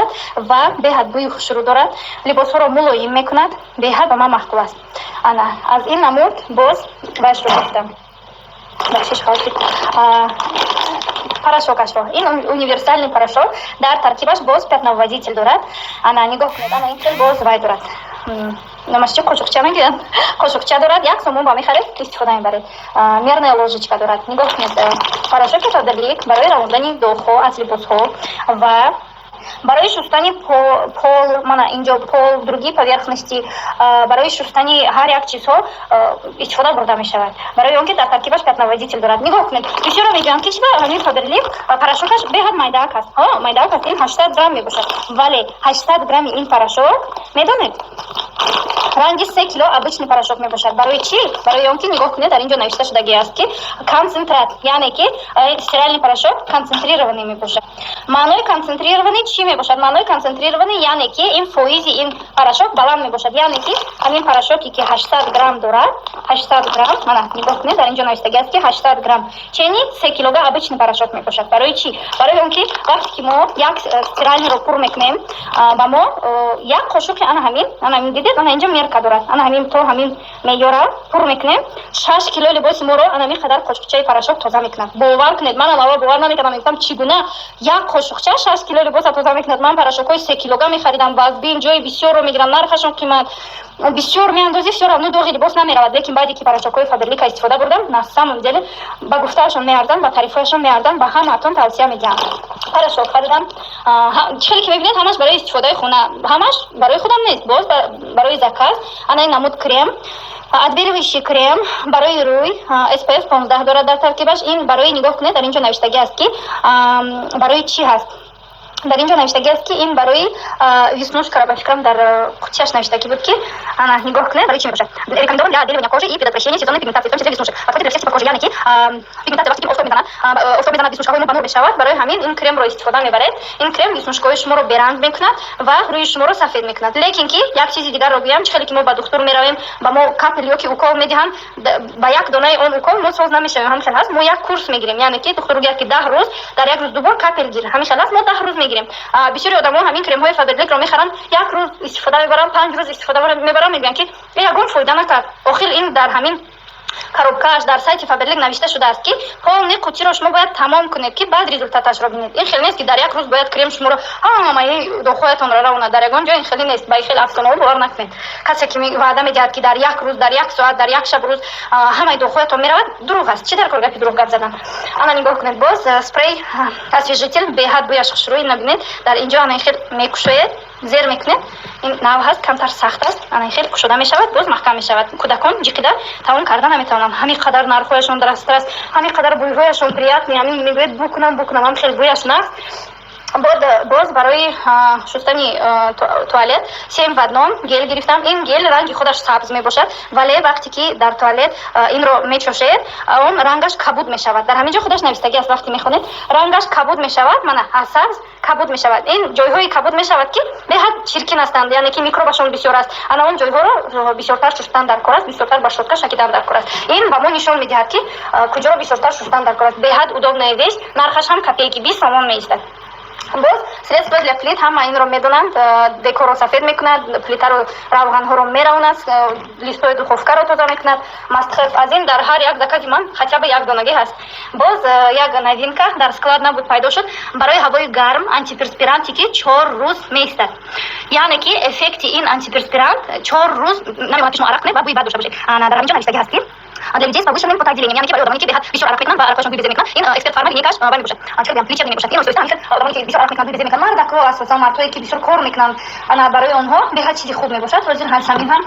мешавад ва беҳад бӯи хушрӯ дорад. Либосҳоро мулоим мекунад, беҳад ба ман маҳбуб аст. Ана аз ин намуд боз вашро гуфтам. Бахшиш хостид. Порошокашро. Ин универсальный порошок. Дар таркибаш боз пятновыводитель дорад. Ана нигоҳ кунед, ана ин боз вай дорад. Номашчи қошуқча мегӯяд. Қошуқча дорад, 1 сомон ба мехаред, истифода мебаред. Мерная ложечка дорад. нигоҳ кунед, порошоки Faberlic барои равондани доғҳо аз либосҳо ва барои шустани пол, мана инҷо пол, другие поверхности, барои шустани ҳар як чизҳо истифода бурда мешавад. Барои он ки дар таркибаш пятновыводитель дорад. нигоҳ кунед, бисёро мегӯям ки чиба ҳамин Faberlic порошокаш беҳад майдаак аст. Майдаак аст, ин 80 грамм мебошад. Вале 80 грамми ин порошок, медонед, ранги 3 кило обычный порошок мебошад. Барои чӣ? Барои он ки нигоҳ кунед, дар инҷо навишта шудагӣ аст ки концентрат, яъне ки стиральный порошок концентрированный мебошад. маънои концентрированный чӣ мебошад? Маънои концентрированный яъне ки ин фоизи ин порошок баланд мебошад. Яъне ки ҳамин порошоке ки 80 грамм дорад, 80 грамм, мана нигоҳ кунед, дар инҷо навиштагӣ аст ки 80 грамм чени 3 килога обычный порошок мебошад. Барои чӣ? Барои он ки вақте ки мо як стиральниро пур мекунем, ба мо як қошуқи ана ҳамин дидед, ана инҷо мерка дорад. Ана ҳамин то ҳамин меъёра пур мекунем, 6 кило либоси моро ана ҳамин қадар қошуқчаи порошок тоза мекунад. Бовар кунед, манам аввал бовар намекардам, мегуфтам чӣ гуна як қошуқча 6 кило либоса тоза мекунад. Ман порошокҳои 3 килога мехаридам, вазбин ҷои бисёрро мегирам, нархашон қимат бисёр меандозӣ, всё равно доғи либос намеравад. Лекин баъде ки порошокҳои Faberlic истифода бурдам, на самом деле ба гуфтаашон меарзанд, ба тарифҳояшон меарзанд, ба ҳамаатон тавсия медиҳам. Порошок харидам, хеле ки мебинед ҳамаш барои истифодаи хона, ҳамаш барои худам нест, боз барои заказ. Ана ин намуд крем, отбеливающий крем барои рӯй, SPF 15 дорад дар таркибаш. Ин барои, нигоҳ кунед, дар инҷо навиштагӣ аст ки барои чӣ ҳаст. Дар инҷо навиштагӣ аст ки ин барои веснушкаро ба фикрам дар қутияш навиштагӣ буд ки ана нигоҳ кунед, барои чӣ мебошад. Рекомендован для отбеливания кожи и предотвращения сезонной пигментации, в том числе веснушек. Подходит для всех типов кожи, яъне ки пигментация вақте ки офтоб мезанад веснушкаҳои мо ба нур мешавад. Барои ҳамин ин кремро истифода мебаред. Ин крем веснушкаҳои шуморо беранг мекунад ва рӯи шуморо сафед мекунад. Лекин ки як чизи дигарро гӯям, чӣ хеле ки мо ба духтур меравем, ба мо капел ёки укол медиҳанд, ба як донаи он укол мо соз намешавем. Ҳамин хел ҳаст, мо як курс мегирем, яъне ки духтур гӯяд ки 10 рӯз дар як рӯз дубор капел гир. Ҳамин хел ҳаст, мо 10 рӯз мегирем. бисёри одамон ҳамин кремҳои Faberlicро мехаранд, як рӯз истифода мебаранд, 5 рӯз истифода мебаранд, мегӯянд ки ягон фоида накард. Охир ин дар ҳамин коробкааш дар сайти Faberlic навишта шудааст ки полни қутиро шумо бояд тамом кунед ки баъд результаташро бинед. ин хеле нест ки дар як рӯз бояд крем шуморо ҳамаи доғҳоятонро равонад. дар ягон ҷо ин хеле нест, ба ин хеле афсонаҳо бовар накунед. касе ки ваъда медиҳад ки дар як рӯз, дар як соат, дар як шаб рӯз ҳамаи доғҳоятон меравад, дурӯғ аст. Чӣ дар кор гапи дурӯғ гап задан? ана нигоҳ кунед, боз спрей освежитель беҳад бӯяш хушрӯй, набинед дар инҷо ана ин хел мекушоед, зер мекунед. ин нав ҳаст, камтар сахт аст, ана ин хел кушода мешавад, боз маҳкам мешавад. кӯдакон ҷиқида тавон карда наметавонанд. ҳамин қадар нархҳояшон дарастрас, ҳамин қадар бӯйҳояшон приятный, ҳамин мегӯед букунам, ҳамин хел бӯяш наст. боз барои шустани туалет 7 в 1 гел гирифтам. ин гел ранги худаш сабз мебошад, вале вақте ки дар туалет инро мечошед, он рангаш кабуд мешавад. дар ҳамин ҷо худаш навистагӣ аст, вақте мехонед рангаш кабуд мешавад, мана аз сабз кабуд мешавад. ин ҷойҳои кабуд мешавад ки беҳад чиркин ҳастанд, яъне ки микробашон бисёр аст. ана он ҷойҳоро бисёртар шустан дар кор аст, бисёртар ба щётка шакидан дар кор аст. ин ба мо нишон медиҳад ки куҷоро бисёртар шустан дар кор аст. беҳад удобная вещь, нархаш ҳам копейки 20 сомон меистад. боз средство для плит ҳама инро медонанд, декорро сафед мекунад, плитаро равғанҳоро меравонад, листои духовкаро тоза мекунад, мастхеф. аз ин дар ҳар як закази ман хотя бы як донагӣ ҳаст. боз як новинка дар склад набуд пайдо шуд, барои ҳавои гарм антиперспиранте ки 4 рӯз меистад. яъне ки эффекти ин антиперспирант 4 рӯз намемонад ки шумо арақ кунед ва бӯи бад дошта бошед. дар ҳамин ҷо навиштагӣ ҳаст ки для людей с повышенным потоотделением, яъне ки барои одамоне ки беҳад бисёр арақ мекунанд ва арақҳояшон бӯй безе мекунанд. ин эксперт фарма линейкааш вай мебошад. чӣ гӯям, лечебный мебошад. ин осоиста ҳамин одамоне ки бисёр арақ мекунанд, бӯй безе мекунанд, мардакҳо асосан мардҳое ки бисёр кор мекунанд, ана барои онҳо беҳад чизи хуб мебошад. ҳозир ҳамин ҳам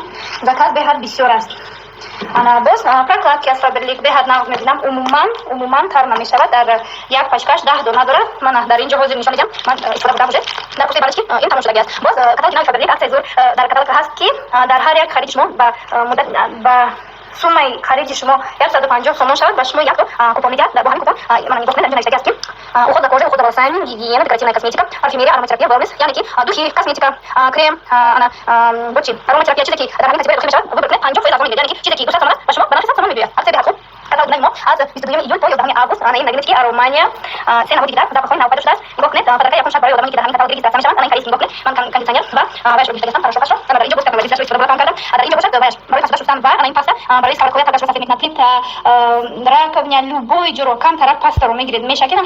заказ беҳад бисёр аст. ана боз прокладки аз Faberlic беҳад нағз мебинам, умуман тар намешавад. дар як пачкаш 10 дона дорад. мана дар ин ҷо ҳозир нишон медиҳам, ман истифода бурдам уже дар пусаи балачки ин тамом шудагӣ аст. боз каталоги нави Faberlic аксияи зур дар каталог ҳаст ки дар ҳар як хариди шумо ба муддат ба суммаи хариди шумо 150 сомон шавад ва шумо якто купон медиҳад. бо ҳамин купон мана нигоҳ кунед, дар навиштагӣ аст ки уход за кожей, уход за волосами, гигиена, декоративная косметика, парфюмерия, ароматерапия, wellness, яъне ки духи, косметика, крем, ана бочи ароматерапия, чизе ки дар ҳамин категория дохил мешавад, выбор кунед 50% арзон мегӯяд, яъне ки чизе ки 200 сомон аст ба шумо ба нархи 100 сомон мегӯяд. аксия беҳад хуб. каталог мо аз 22 июль то 11 август ана ин нагиречки аромания се наводи гидар запахой навпаду шудааст гохнет фадака якун шаб барои одамоне ки дар ҳамин каталог регистрация мешаванд ана ин карис гохнет ман кондитсионер ва ваяш ро гирифта гирифтам хорошо ана дар инҷо боз кардам вазифааш истифода кардам дар инҷо бошад ваяш барои фасуда шустан ва ана ин паста барои саварковия тагашро сафед мекунад плита раковня любой ҷоро камтара пастаро мегиред мешакедам